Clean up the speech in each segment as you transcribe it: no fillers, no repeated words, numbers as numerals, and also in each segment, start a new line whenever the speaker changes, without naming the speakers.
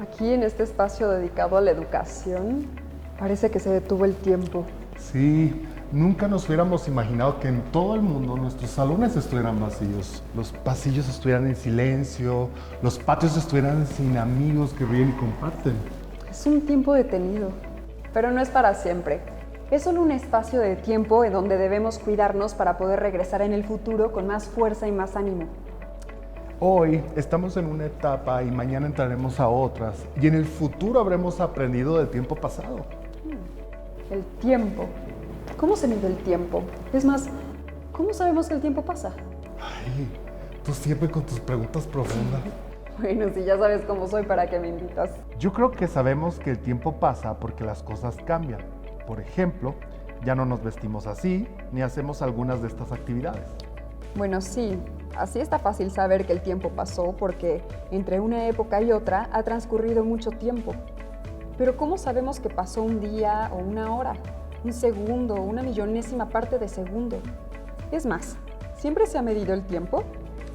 Aquí en este espacio dedicado a la educación, parece que se detuvo el tiempo.
Sí, nunca nos hubiéramos imaginado que en todo el mundo nuestros salones estuvieran vacíos, los pasillos estuvieran en silencio, los patios estuvieran sin amigos que ríen y comparten.
Es un tiempo detenido, pero no es para siempre. Es solo un espacio de tiempo en donde debemos cuidarnos para poder regresar en el futuro con más fuerza y más ánimo.
Hoy estamos en una etapa y mañana entraremos a otras, y en el futuro habremos aprendido del tiempo pasado.
El tiempo. ¿Cómo se mide el tiempo? Es más, ¿cómo sabemos que el tiempo pasa?
Ay, tú siempre con tus preguntas profundas.
Bueno, si ya sabes cómo soy, ¿para qué me invitas?
Yo creo que sabemos que el tiempo pasa porque las cosas cambian. Por ejemplo, ya no nos vestimos así, ni hacemos algunas de estas actividades.
Bueno, sí, así está fácil saber que el tiempo pasó porque entre una época y otra ha transcurrido mucho tiempo. Pero ¿cómo sabemos que pasó un día o una hora, un segundo, una millonésima parte de segundo? Es más, ¿siempre se ha medido el tiempo?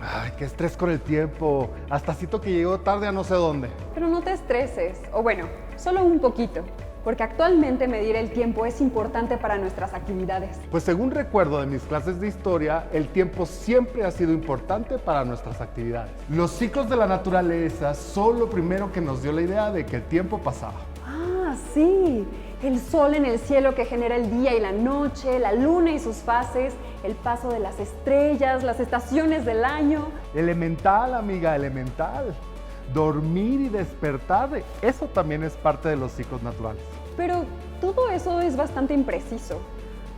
Ay, qué estrés con el tiempo. Hasta siento que llego tarde a no sé dónde.
Pero no te estreses, o bueno, solo un poquito, porque actualmente medir el tiempo es importante para nuestras actividades.
Pues según recuerdo de mis clases de historia, el tiempo siempre ha sido importante para nuestras actividades. Los ciclos de la naturaleza son lo primero que nos dio la idea de que el tiempo pasaba.
Ah, sí, el sol en el cielo que genera el día y la noche, la luna y sus fases, el paso de las estrellas, las estaciones del año.
Elemental, amiga, elemental. Dormir y despertar, eso también es parte de los ciclos naturales.
Pero todo eso es bastante impreciso.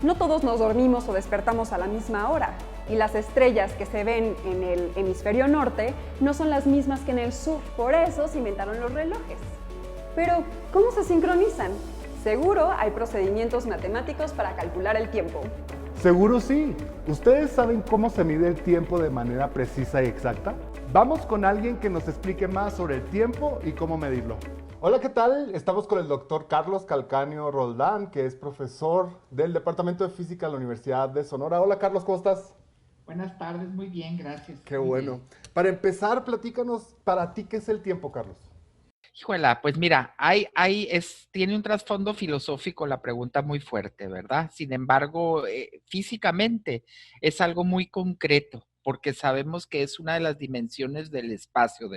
No todos nos dormimos o despertamos a la misma hora, y las estrellas que se ven en el hemisferio norte no son las mismas que en el sur, por eso se inventaron los relojes. Pero, ¿cómo se sincronizan? Seguro hay procedimientos matemáticos para calcular el tiempo.
Seguro sí. ¿Ustedes saben cómo se mide el tiempo de manera precisa y exacta? Vamos con alguien que nos explique más sobre el tiempo y cómo medirlo. Hola, ¿qué tal? Estamos con el doctor Carlos Calcaño Roldán, que es profesor del Departamento de Física de la Universidad de Sonora. Hola, Carlos, ¿cómo estás?
Buenas tardes, muy bien, gracias.
Qué
Muy
bueno.
bien.
Para empezar, platícanos para ti qué es el tiempo, Carlos.
Híjola, pues mira, tiene un trasfondo filosófico la pregunta muy fuerte, ¿verdad? Sin embargo, físicamente es algo muy concreto, porque sabemos que es una de las dimensiones del espacio,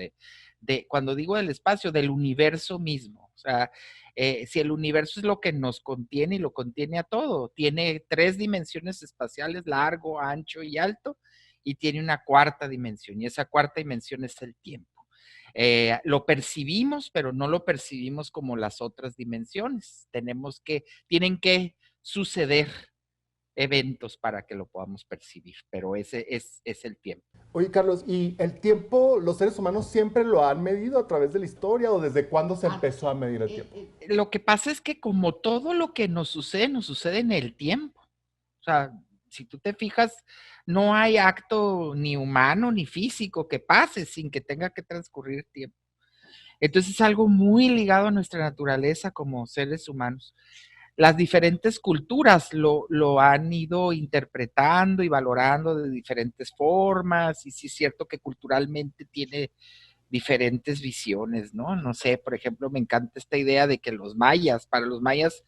cuando digo del espacio, del universo mismo. O sea, si el universo es lo que nos contiene y lo contiene a todo, tiene tres dimensiones espaciales, largo, ancho y alto, y tiene una cuarta dimensión, y esa cuarta dimensión es el tiempo. Lo percibimos, pero no lo percibimos como las otras dimensiones. Tienen que suceder eventos para que lo podamos percibir, pero ese es el tiempo.
Oye, Carlos, ¿y el tiempo los seres humanos siempre lo han medido a través de la historia o desde cuándo se
Ah,
empezó a medir el tiempo?
lo que pasa es que como todo lo que nos sucede en el tiempo. O sea, si tú te fijas, no hay acto ni humano ni físico que pase sin que tenga que transcurrir tiempo. Entonces es algo muy ligado a nuestra naturaleza como seres humanos. Las diferentes culturas lo han ido interpretando y valorando de diferentes formas, y sí es cierto que culturalmente tiene diferentes visiones, ¿no? No sé, por ejemplo, me encanta esta idea de que para los mayas,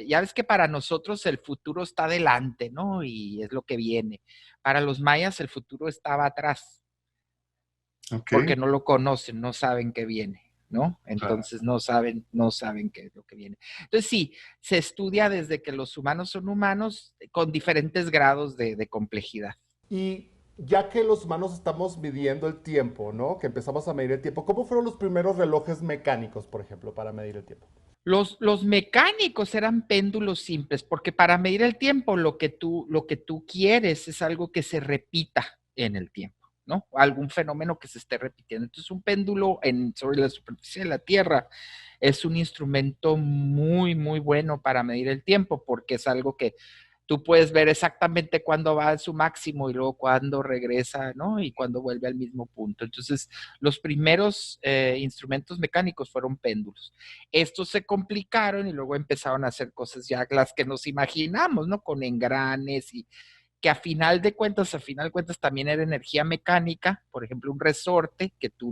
ya ves que para nosotros el futuro está adelante, ¿no? Y es lo que viene. Para los mayas el futuro estaba atrás
Ok,
porque no lo conocen, no saben qué viene, ¿no?
claro.
Entonces no saben qué es lo que viene. Entonces sí, se estudia desde que los humanos son humanos con diferentes grados de complejidad.
Y ya que los humanos estamos midiendo el tiempo, ¿no? Que empezamos a medir el tiempo, ¿cómo fueron los primeros relojes mecánicos, por ejemplo, para medir el tiempo?
Los mecánicos eran péndulos simples, porque para medir el tiempo lo que tú quieres es algo que se repita en el tiempo, ¿no? Algún fenómeno que se esté repitiendo. Entonces, un péndulo sobre la superficie de la Tierra es un instrumento muy, muy bueno para medir el tiempo, porque es algo que tú puedes ver exactamente cuándo va a su máximo y luego cuándo regresa, ¿no? Y cuándo vuelve al mismo punto. Entonces, los primeros instrumentos mecánicos fueron péndulos. Estos se complicaron y luego empezaron a hacer cosas ya las que nos imaginamos, ¿no? Con engranes y que a final de cuentas también era energía mecánica, por ejemplo, un resorte que tú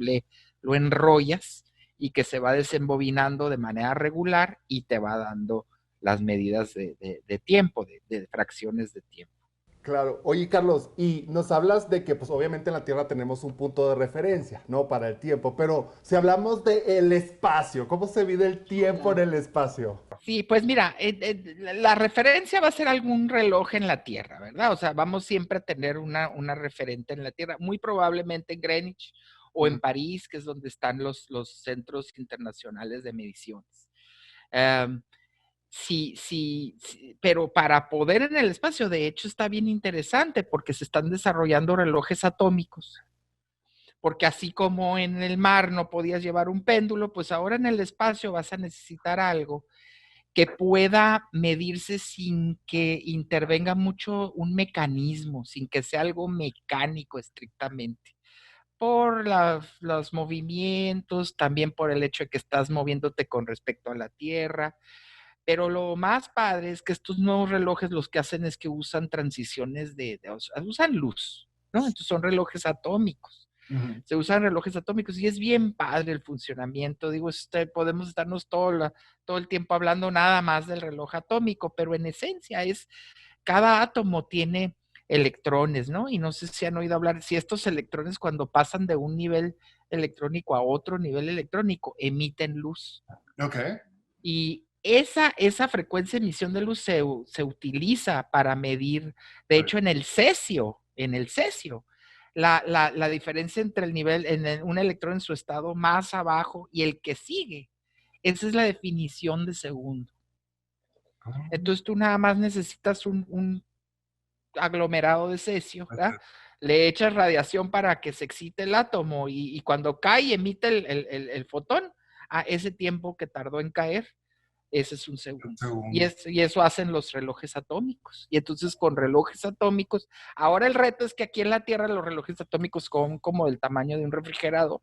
lo enrollas y que se va desembobinando de manera regular y te va dando las medidas de tiempo, de fracciones de tiempo.
Claro. Oye, Carlos, y nos hablas de que, pues, obviamente en la Tierra tenemos un punto de referencia, ¿no? Para el tiempo, pero si hablamos del espacio, ¿cómo se mide el tiempo en el espacio?
Sí, pues mira, la referencia va a ser algún reloj en la Tierra, ¿verdad? O sea, vamos siempre a tener una referente en la Tierra, muy probablemente en Greenwich o en París, que es donde están los centros internacionales de mediciones. Um, sí, pero para poder en el espacio, de hecho, está bien interesante porque se están desarrollando relojes atómicos. Porque así como en el mar no podías llevar un péndulo, pues ahora en el espacio vas a necesitar algo que pueda medirse sin que intervenga mucho un mecanismo, sin que sea algo mecánico estrictamente. Por los movimientos, también por el hecho de que estás moviéndote con respecto a la Tierra. Pero lo más padre es que estos nuevos relojes los que hacen es que usan transiciones o sea, usan luz, ¿no? Entonces son relojes atómicos. Se usan relojes atómicos y es bien padre el funcionamiento. Digo, podemos estarnos todo el tiempo hablando nada más del reloj atómico, pero en esencia cada átomo tiene electrones, ¿no? Y no sé si han oído hablar, si estos electrones cuando pasan de un nivel electrónico a otro nivel electrónico, emiten luz.
Ok.
Y esa frecuencia de emisión de luz se utiliza para medir, de hecho, en el cesio, la diferencia entre el nivel, un electrón en su estado más abajo y el que sigue. Esa es la definición de segundo. Entonces tú nada más necesitas un aglomerado de cesio, ¿verdad? Le echas radiación para que se excite el átomo y cuando cae y emite el fotón, a ese tiempo que tardó en caer, ese es un segundo. Y eso hacen los relojes atómicos. Y entonces con relojes atómicos, ahora el reto es que aquí en la Tierra los relojes atómicos son como del tamaño de un refrigerador.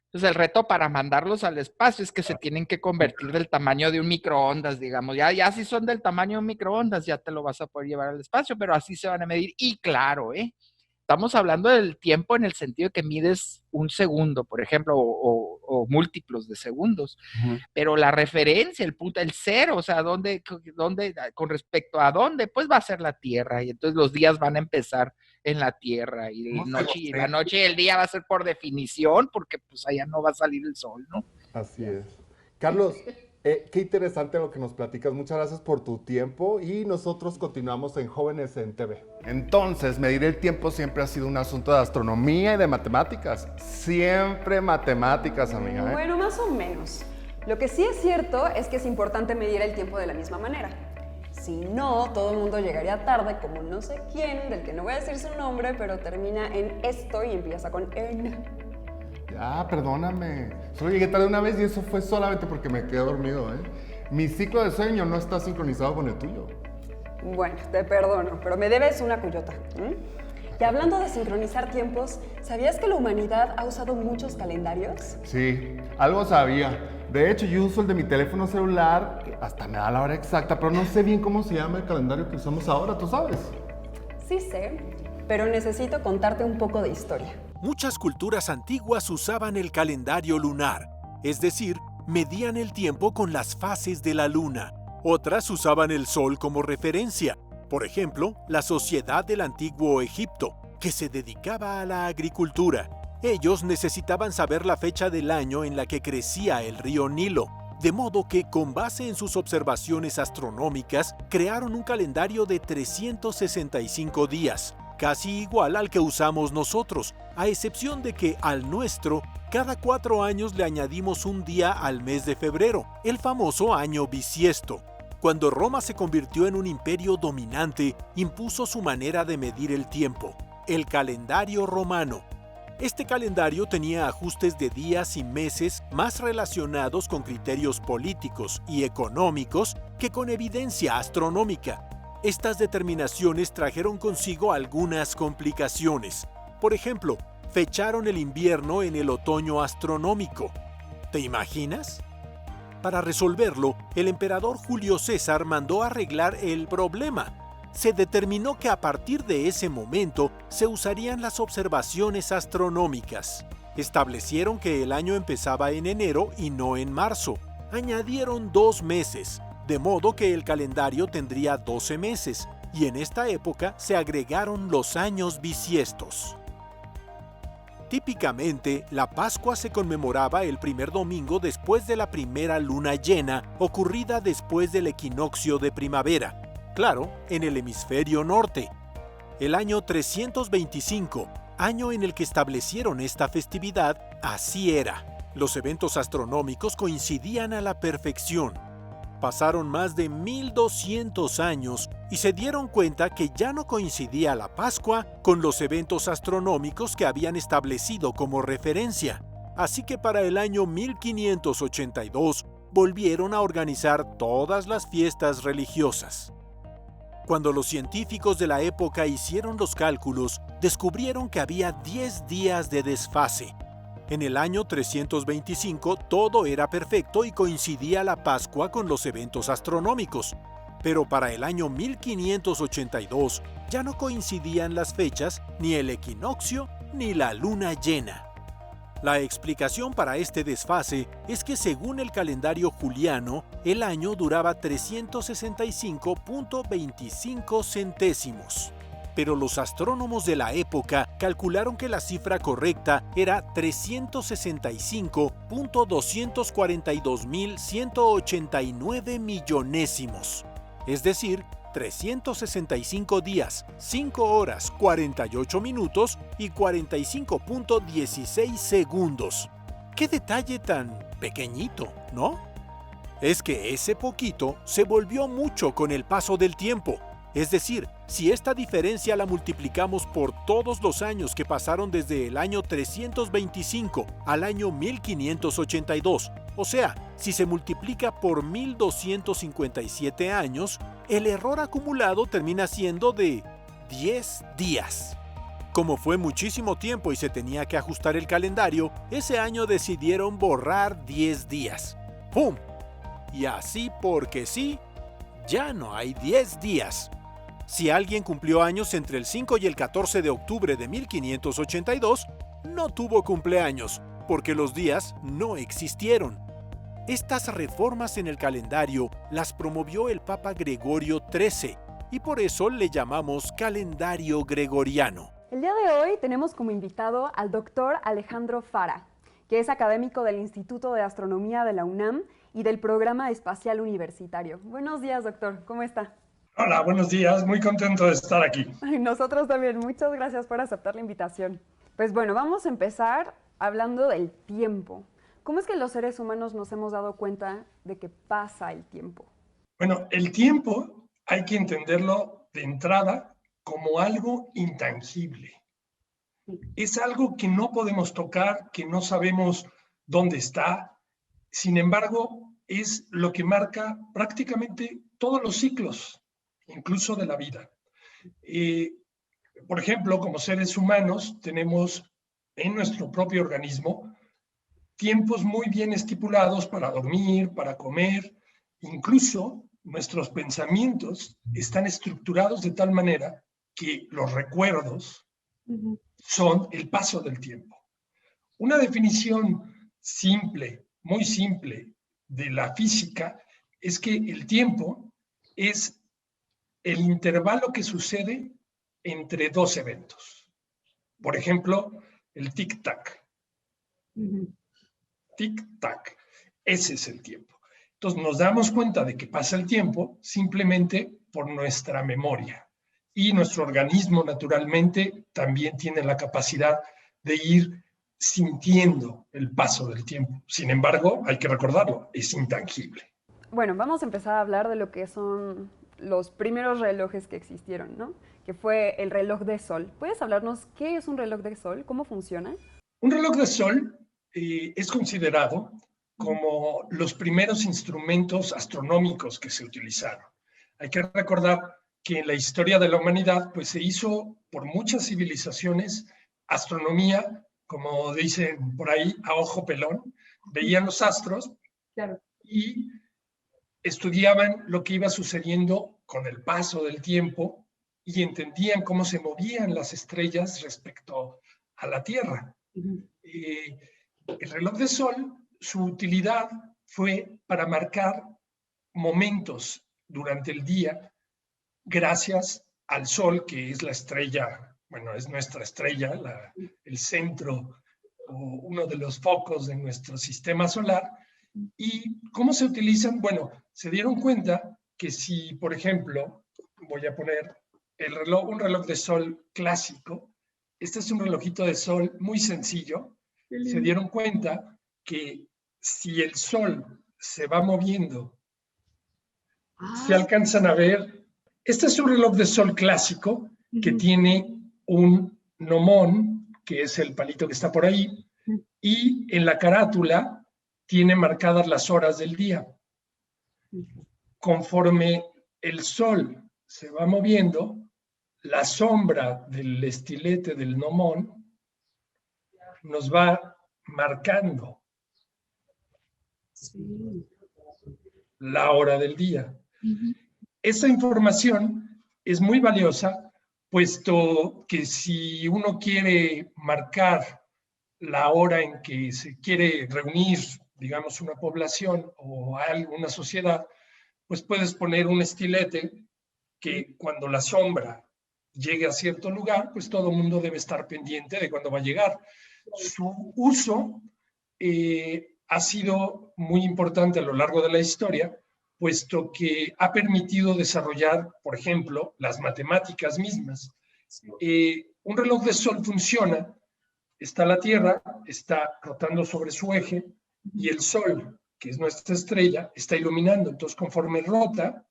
Entonces el reto para mandarlos al espacio es que se tienen que convertir del tamaño de un microondas, digamos. Ya si son del tamaño de un microondas, ya te lo vas a poder llevar al espacio, pero así se van a medir. Y claro, estamos hablando del tiempo en el sentido de que mides un segundo, por ejemplo, o múltiplos de segundos. Pero la referencia, el cero, o sea, ¿dónde, con respecto a dónde? Pues va a ser la Tierra. Y entonces los días van a empezar en la Tierra. Y la noche y el día va a ser por definición, porque pues allá no va a salir el sol, ¿no?
Así es. Carlos, qué interesante lo que nos platicas. Muchas gracias por tu tiempo y nosotros continuamos en Jóvenes en TV. Entonces, medir el tiempo siempre ha sido un asunto de astronomía y de matemáticas. Siempre matemáticas, amiga.
Bueno, más o menos. Lo que sí es cierto es que es importante medir el tiempo de la misma manera. Si no, todo el mundo llegaría tarde como no sé quién, del que no voy a decir su nombre, pero termina en esto y empieza con en.
Ya, perdóname. Solo llegué tarde una vez y eso fue solamente porque me quedé dormido, ¿eh? Mi ciclo de sueño no está sincronizado con el tuyo.
Bueno, te perdono, pero me debes una cuyota. Y hablando de sincronizar tiempos, ¿sabías que la humanidad ha usado muchos calendarios?
Sí, algo sabía. De hecho, yo uso el de mi teléfono celular, que hasta me da la hora exacta, pero no sé bien cómo se llama el calendario que usamos ahora, ¿tú sabes?
Sí sé, pero necesito contarte un poco de historia.
Muchas culturas antiguas usaban el calendario lunar, es decir, medían el tiempo con las fases de la luna. Otras usaban el sol como referencia. Por ejemplo, la sociedad del antiguo Egipto, que se dedicaba a la agricultura. Ellos necesitaban saber la fecha del año en la que crecía el río Nilo, de modo que, con base en sus observaciones astronómicas, crearon un calendario de 365 días, casi igual al que usamos nosotros, a excepción de que al nuestro, cada 4 años le añadimos un día al mes de febrero, el famoso año bisiesto. Cuando Roma se convirtió en un imperio dominante, impuso su manera de medir el tiempo, el calendario romano. Este calendario tenía ajustes de días y meses más relacionados con criterios políticos y económicos que con evidencia astronómica. Estas determinaciones trajeron consigo algunas complicaciones. Por ejemplo, fecharon el invierno en el otoño astronómico. ¿Te imaginas? Para resolverlo, el emperador Julio César mandó arreglar el problema. Se determinó que a partir de ese momento se usarían las observaciones astronómicas. Establecieron que el año empezaba en enero y no en marzo. Añadieron 2 meses, de modo que el calendario tendría 12 meses, y en esta época se agregaron los años bisiestos. Típicamente, la Pascua se conmemoraba el primer domingo después de la primera luna llena, ocurrida después del equinoccio de primavera, claro, en el hemisferio norte. El año 325, año en el que establecieron esta festividad, así era. Los eventos astronómicos coincidían a la perfección. Pasaron más de 1200 años y se dieron cuenta que ya no coincidía la Pascua con los eventos astronómicos que habían establecido como referencia. Así que para el año 1582 volvieron a organizar todas las fiestas religiosas. Cuando los científicos de la época hicieron los cálculos, descubrieron que había 10 días de desfase. En el año 325 todo era perfecto y coincidía la Pascua con los eventos astronómicos. Pero para el año 1582 ya no coincidían las fechas, ni el equinoccio, ni la luna llena. La explicación para este desfase es que según el calendario juliano, el año duraba 365.25 centésimos. Pero los astrónomos de la época calcularon que la cifra correcta era 365.242.189 millonésimos, es decir, 365 días, 5 horas, 48 minutos y 45.16 segundos. ¡Qué detalle tan pequeñito!, ¿no? Es que ese poquito se volvió mucho con el paso del tiempo. Es decir, si esta diferencia la multiplicamos por todos los años que pasaron desde el año 325 al año 1582, o sea, si se multiplica por 1257 años, el error acumulado termina siendo de 10 días. Como fue muchísimo tiempo y se tenía que ajustar el calendario, ese año decidieron borrar 10 días. ¡Pum! Y así porque sí, ya no hay 10 días. Si alguien cumplió años entre el 5 y el 14 de octubre de 1582, no tuvo cumpleaños, porque los días no existieron. Estas reformas en el calendario las promovió el Papa Gregorio XIII, y por eso le llamamos calendario gregoriano.
El día de hoy tenemos como invitado al doctor Alejandro Fara, que es académico del Instituto de Astronomía de la UNAM y del Programa Espacial Universitario. Buenos días, doctor. ¿Cómo está?
Hola, buenos días. Muy contento de estar aquí.
Nosotros también. Muchas gracias por aceptar la invitación. Pues bueno, vamos a empezar hablando del tiempo. ¿Cómo es que los seres humanos nos hemos dado cuenta de que pasa el tiempo?
Bueno, el tiempo hay que entenderlo de entrada como algo intangible. Es algo que no podemos tocar, que no sabemos dónde está. Sin embargo, es lo que marca prácticamente todos los ciclos, incluso de la vida. Por ejemplo, como seres humanos, tenemos en nuestro propio organismo tiempos muy bien estipulados para dormir, para comer. Incluso nuestros pensamientos están estructurados de tal manera que los recuerdos son el paso del tiempo. Una definición simple, muy simple, de la física es que el tiempo es el intervalo que sucede entre dos eventos. Por ejemplo, el tic-tac. Tic-tac. Ese es el tiempo. Entonces nos damos cuenta de que pasa el tiempo simplemente por nuestra memoria. Y nuestro organismo, naturalmente, también tiene la capacidad de ir sintiendo el paso del tiempo. Sin embargo, hay que recordarlo, es intangible.
Bueno, vamos a empezar a hablar de lo que son los primeros relojes que existieron, ¿no? Que fue el reloj de sol. ¿Puedes hablarnos qué es un reloj de sol? ¿Cómo funciona?
Un reloj de sol es considerado como los primeros instrumentos astronómicos que se utilizaron. Hay que recordar que en la historia de la humanidad pues, se hizo por muchas civilizaciones astronomía, como dicen por ahí, a ojo pelón. Veían los astros y estudiaban lo que iba sucediendo con el paso del tiempo y entendían cómo se movían las estrellas respecto a la Tierra. El reloj de sol, su utilidad fue para marcar momentos durante el día gracias al sol, que es la estrella, bueno, es nuestra estrella, el centro o uno de los focos de nuestro sistema solar. ¿Y cómo se utilizan? Bueno, se dieron cuenta que si, por ejemplo, voy a poner un reloj de sol clásico, este es un relojito de sol muy sencillo, se dieron cuenta que si el sol se va moviendo, se alcanzan a ver, este es un reloj de sol clásico que tiene un gnomón, que es el palito que está por ahí, y en la carátula tiene marcadas las horas del día. Conforme el sol se va moviendo, la sombra del estilete del gnomón nos va marcando la hora del día. Esa información es muy valiosa, puesto que si uno quiere marcar la hora en que se quiere reunir, digamos, una población o alguna sociedad, pues puedes poner un estilete que cuando la sombra llegue a cierto lugar, pues todo el mundo debe estar pendiente de cuándo va a llegar. Su uso ha sido muy importante a lo largo de la historia, puesto que ha permitido desarrollar, por ejemplo, las matemáticas mismas. Un reloj de sol funciona, está la Tierra, está rotando sobre su eje, y el Sol, que es nuestra estrella, está iluminando. Entonces, conforme rota,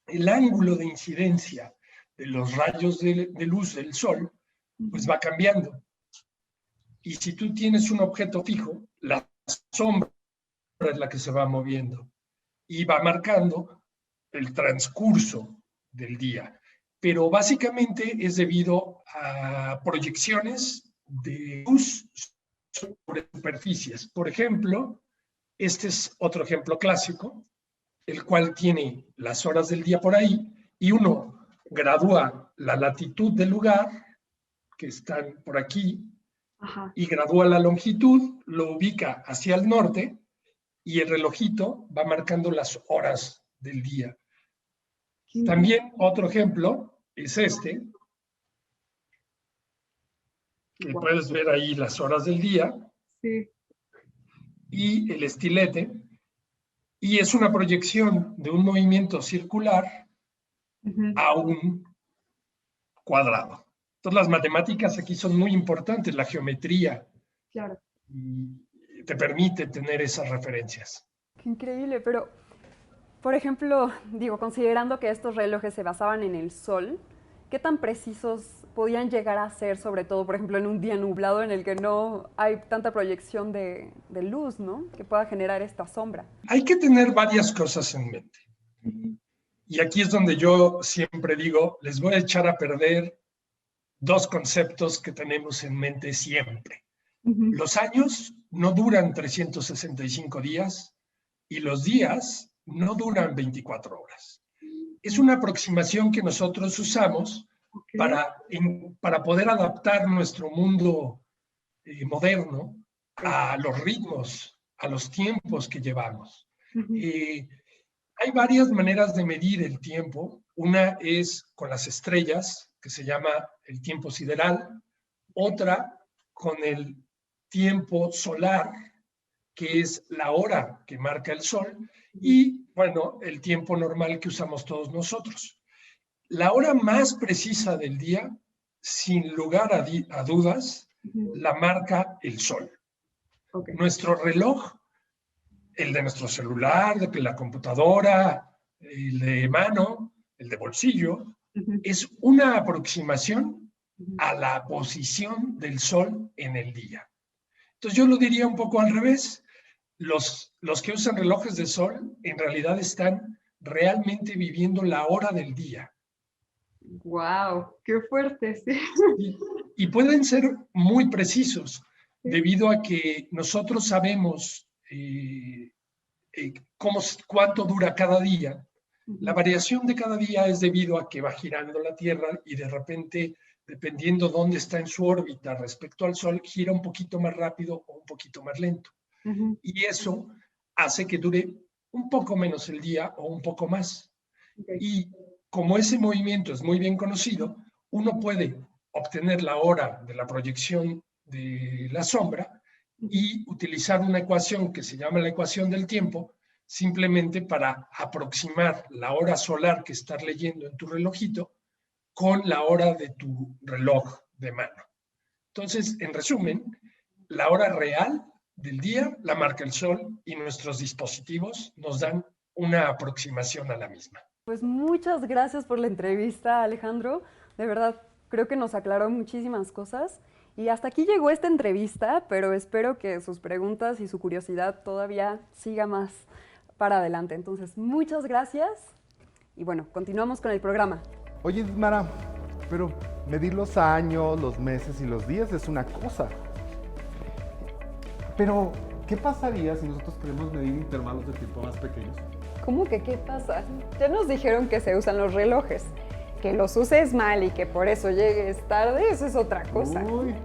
el ángulo de incidencia de los rayos de luz del Sol, pues va cambiando. Y si tú tienes un objeto fijo, la sombra es la que se va moviendo y va marcando el transcurso del día. Pero básicamente es debido a proyecciones de luz sobre superficies. Por ejemplo, este es otro ejemplo clásico, el cual tiene las horas del día por ahí, y uno gradúa la latitud del lugar, que están por aquí, y gradúa la longitud, lo ubica hacia el norte, y el relojito va marcando las horas del día. También otro ejemplo es este, que puedes ver ahí las horas del día, y el estilete, y es una proyección de un movimiento circular a un cuadrado. Entonces las matemáticas aquí son muy importantes, la geometría.
Claro.
Te permite tener esas referencias.
Qué increíble, pero, por ejemplo, digo, considerando que estos relojes se basaban en el sol, ¿qué tan precisos podían llegar a ser, sobre todo, por ejemplo, en un día nublado en el que no hay tanta proyección de luz, ¿no? Que pueda generar esta sombra.
Hay que tener varias cosas en mente. Y aquí es donde yo siempre digo, les voy a echar a perder dos conceptos que tenemos en mente siempre. Los años no duran 365 días y los días no duran 24 horas. Es una aproximación que nosotros usamos para poder adaptar nuestro mundo moderno a los ritmos, a los tiempos que llevamos. Hay varias maneras de medir el tiempo. Una es con las estrellas, que se llama el tiempo sideral. Otra con el tiempo solar, que es la hora que marca el sol. Y, bueno, el tiempo normal que usamos todos nosotros. La hora más precisa del día, sin lugar a dudas, la marca el sol. Nuestro reloj, el de nuestro celular, de la computadora, el de mano, el de bolsillo, es una aproximación a la posición del sol en el día. Entonces yo lo diría un poco al revés. Los que usan relojes de sol en realidad están realmente viviendo la hora del día.
¡Wow! ¡Qué fuerte! Sí.
Y pueden ser muy precisos, debido a que nosotros sabemos cuánto dura cada día. La variación de cada día es debido a que va girando la Tierra y de repente dependiendo dónde está en su órbita respecto al Sol, gira un poquito más rápido o un poquito más lento. Y eso hace que dure un poco menos el día o un poco más. Y como ese movimiento es muy bien conocido, uno puede obtener la hora de la proyección de la sombra y utilizar una ecuación que se llama la ecuación del tiempo, simplemente para aproximar la hora solar que estás leyendo en tu relojito con la hora de tu reloj de mano. Entonces, en resumen, la hora real del día la marca el Sol y nuestros dispositivos nos dan una aproximación a la misma.
Pues muchas gracias por la entrevista, Alejandro. De verdad, creo que nos aclaró muchísimas cosas. Y hasta aquí llegó esta entrevista, pero espero que sus preguntas y su curiosidad todavía siga más para adelante. Entonces, muchas gracias. Y bueno, continuamos con el programa.
Oye, Mara, pero medir los años, los meses y los días es una cosa. Pero, ¿qué pasaría si nosotros queremos medir intervalos de tiempo más pequeños?
¿Cómo que qué pasa? Ya nos dijeron que se usan los relojes. Que los uses mal y que por eso llegues tarde, eso es otra cosa.
Uy,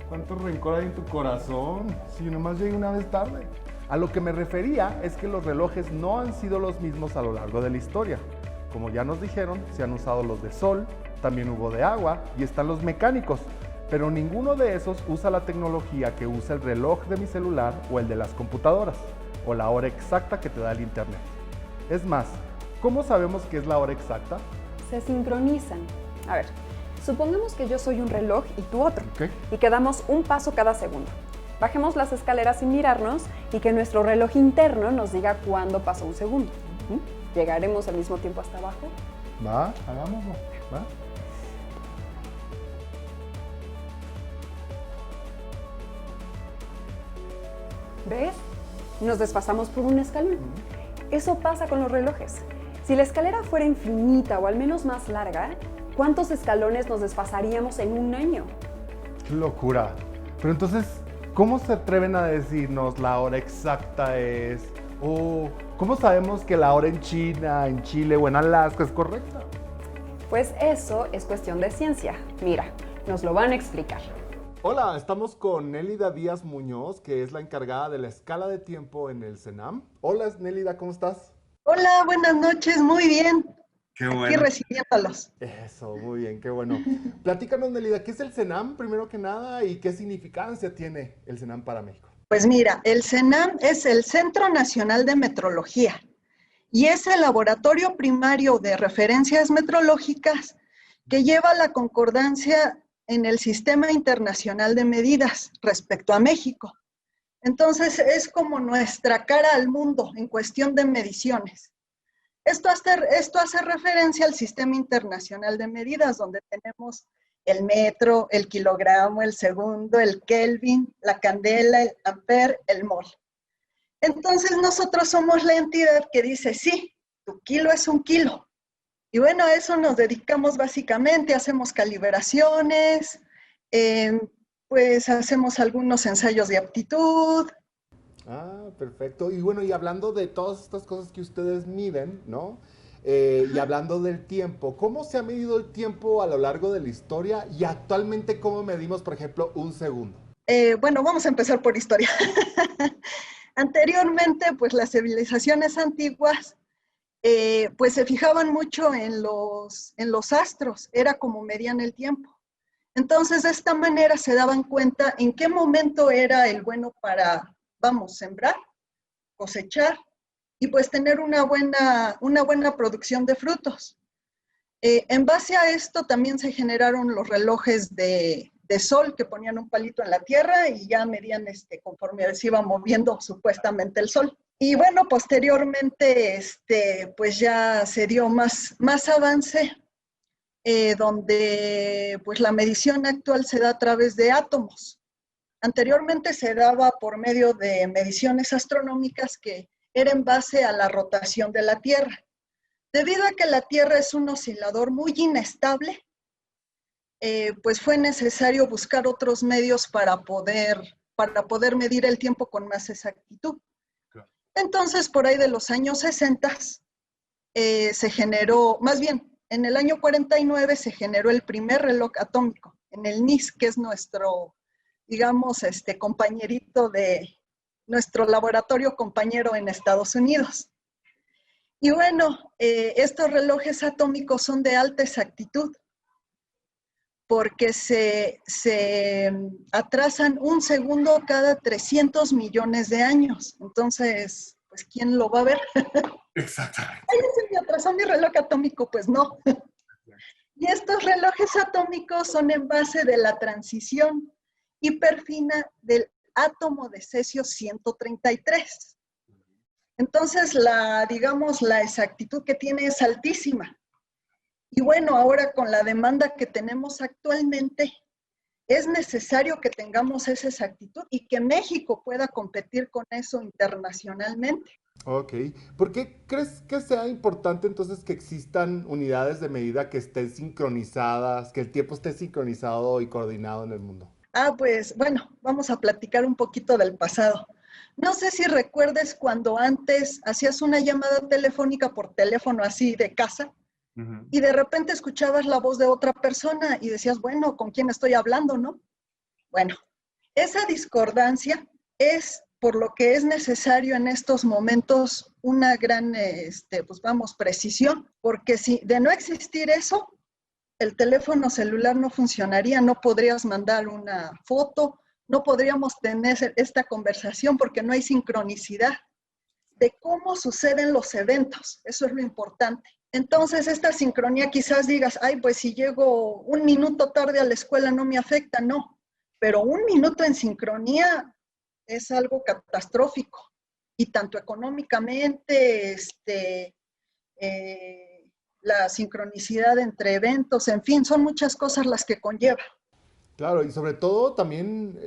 cuánto rencor hay en tu corazón. Si nomás llegué una vez tarde. A lo que me refería es que los relojes no han sido los mismos a lo largo de la historia. Como ya nos dijeron, se han usado los de sol, también hubo de agua y están los mecánicos. Pero ninguno de esos usa la tecnología que usa el reloj de mi celular o el de las computadoras, o la hora exacta que te da el internet. Es más, ¿cómo sabemos qué es la hora exacta?
Se sincronizan. A ver, supongamos que yo soy un reloj y tú otro,
Ok.
y que damos un paso cada segundo. Bajemos las escaleras sin mirarnos y que nuestro reloj interno nos diga cuándo pasó un segundo. ¿Llegaremos al mismo tiempo hasta abajo?
Va, hagámoslo, va.
¿Ves? Nos desfasamos por un escalón. Eso pasa con los relojes. Si la escalera fuera infinita o al menos más larga, ¿cuántos escalones nos desfasaríamos en un año?
¡Qué locura! Pero entonces, ¿cómo se atreven a decirnos la hora exacta es? ¿O cómo sabemos que la hora en China, en Chile o en Alaska es correcta?
Pues eso es cuestión de ciencia. Mira, nos lo van a explicar.
Hola, estamos con Nélida Díaz Muñoz, que es la encargada de la escala de tiempo en el CENAM. Hola, Nélida, ¿cómo estás?
Hola, buenas noches, muy bien.
Qué
Aquí recibiéndolos.
Eso, muy bien, qué bueno. Platícanos, Nélida, ¿qué es el CENAM, primero que nada, y qué significancia tiene el CENAM para México?
Pues mira, el CENAM es el Centro Nacional de Metrología y es el laboratorio primario de referencias metrológicas que lleva la concordancia en el Sistema Internacional de Medidas respecto a México. Entonces, es como nuestra cara al mundo en cuestión de mediciones. Esto hace referencia al Sistema Internacional de Medidas, donde tenemos el metro, el kilogramo, el segundo, el Kelvin, la candela, el ampere, el mol. Entonces, nosotros somos la entidad que dice, sí, tu kilo es un kilo. Y bueno, a eso nos dedicamos básicamente, hacemos calibraciones, pues hacemos algunos ensayos de aptitud.
Ah, perfecto. Y bueno, y hablando de todas estas cosas que ustedes miden, ¿no? Y hablando del tiempo, ¿cómo se ha medido el tiempo a lo largo de la historia y actualmente cómo medimos, por ejemplo, un segundo?
Bueno, vamos a empezar por historia. Anteriormente, pues las civilizaciones antiguas, pues se fijaban mucho en los astros, era como medían el tiempo. Entonces, de esta manera se daban cuenta en qué momento era el bueno para, vamos, sembrar, cosechar y pues tener una buena producción de frutos. En base a esto también se generaron los relojes de sol que ponían un palito en la tierra y ya medían conforme se iba moviendo supuestamente el sol. Y bueno, posteriormente pues ya se dio más avance, donde pues la medición actual se da a través de átomos. Anteriormente se daba por medio de mediciones astronómicas que era en base a la rotación de la Tierra. Debido a que la Tierra es un oscilador muy inestable, pues fue necesario buscar otros medios para poder medir el tiempo con más exactitud. Entonces, por ahí de los años 60, se generó, más bien, en el año 49 se generó el primer reloj atómico, en el NIST, que es nuestro, digamos, compañerito de nuestro laboratorio compañero en Estados Unidos. Y bueno, estos relojes atómicos son de alta exactitud porque se atrasan 1 segundo cada 300 millones de años. Entonces, pues, ¿quién lo va a ver?
Exactamente.
Ay, se me atrasó mi reloj atómico, pues no. Y estos relojes atómicos son en base de la transición hiperfina del átomo de cesio 133. Entonces, digamos, la exactitud que tiene es altísima. Y bueno, ahora con la demanda que tenemos actualmente, es necesario que tengamos esa exactitud y que México pueda competir con eso internacionalmente.
Ok. ¿Por qué crees que sea importante entonces que existan unidades de medida que estén sincronizadas, que el tiempo esté sincronizado y coordinado en el mundo?
Pues bueno, vamos a platicar un poquito del pasado. No sé si recuerdes cuando antes hacías una llamada telefónica por teléfono así de casa y de repente escuchabas la voz de otra persona y decías, bueno, ¿con quién estoy hablando, no? Bueno, esa discordancia es por lo que es necesario en estos momentos una gran, precisión, porque si de no existir eso, el teléfono celular no funcionaría, no podrías mandar una foto, no podríamos tener esta conversación porque no hay sincronicidad de cómo suceden los eventos. Eso es lo importante. Entonces, esta sincronía quizás digas, ay, pues si llego 1 minuto tarde a la escuela no me afecta, no. Pero 1 minuto en sincronía es algo catastrófico. Y tanto económicamente, la sincronicidad entre eventos, en fin, son muchas cosas las que conlleva.
Claro, y sobre todo también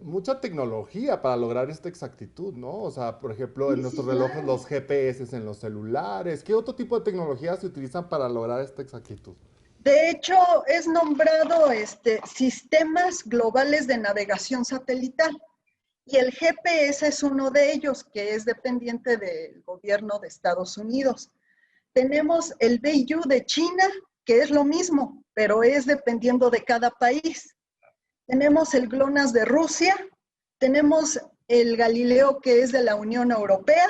mucha tecnología para lograr esta exactitud, ¿no? O sea, por ejemplo, en nuestros relojes,
claro.
los GPS en los celulares. ¿Qué otro tipo de tecnología se utilizan para lograr esta exactitud?
De hecho, es nombrado sistemas globales de navegación satelital. Y el GPS es uno de ellos, que es dependiente del gobierno de Estados Unidos. Tenemos el Beidou de China, que es lo mismo, pero es dependiendo de cada país. Tenemos el GLONASS de Rusia, tenemos el Galileo, que es de la Unión Europea,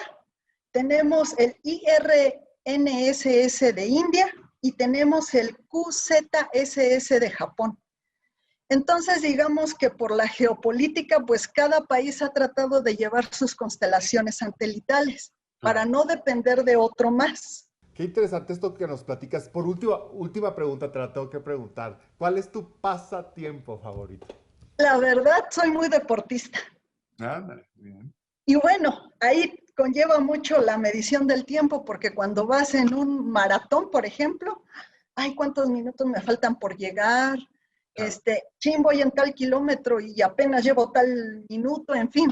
tenemos el IRNSS de India y tenemos el QZSS de Japón. Entonces, digamos que por la geopolítica, pues cada país ha tratado de llevar sus constelaciones satelitales para no depender de otro más.
Qué interesante esto que nos platicas. Por última pregunta, te la tengo que preguntar. ¿Cuál es tu pasatiempo favorito?
La verdad, soy muy deportista.
Bien.
Y bueno, ahí conlleva mucho la medición del tiempo, porque cuando vas en un maratón, por ejemplo, ay, ¿cuántos minutos me faltan por llegar? Voy en tal kilómetro y apenas llevo tal minuto, en fin.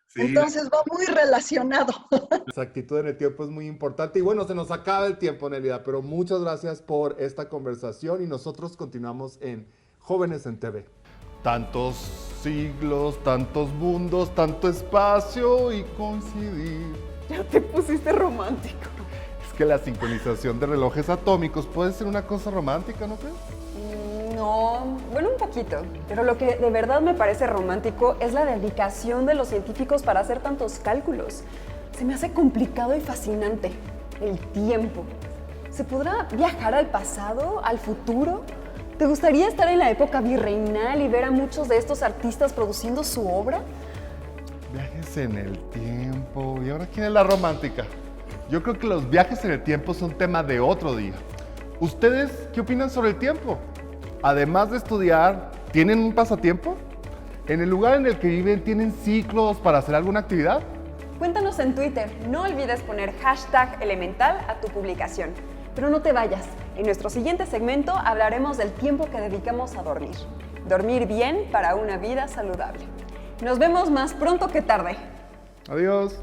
Sí. Entonces va muy relacionado.
La exactitud en el tiempo es muy importante. Y bueno, se nos acaba el tiempo, Nélida, pero muchas gracias por esta conversación y nosotros continuamos en Jóvenes en TV. Tantos siglos, tantos mundos, tanto espacio y coincidir.
Ya te pusiste romántico.
Es que la sincronización de relojes atómicos puede ser una cosa romántica, ¿no crees?
No, bueno, un poquito, pero lo que de verdad me parece romántico es la dedicación de los científicos para hacer tantos cálculos. Se me hace complicado y fascinante. El tiempo. ¿Se podrá viajar al pasado, al futuro? ¿Te gustaría estar en la época virreinal y ver a muchos de estos artistas produciendo su obra?
Viajes en el tiempo. ¿Y ahora quién es la romántica? Yo creo que los viajes en el tiempo son tema de otro día. ¿Ustedes qué opinan sobre el tiempo? Además de estudiar, ¿tienen un pasatiempo? ¿En el lugar en el que viven tienen ciclos para hacer alguna actividad?
Cuéntanos en Twitter. No olvides poner #elemental a tu publicación. Pero no te vayas. En nuestro siguiente segmento hablaremos del tiempo que dedicamos a dormir. Dormir bien para una vida saludable. Nos vemos más pronto que tarde.
Adiós.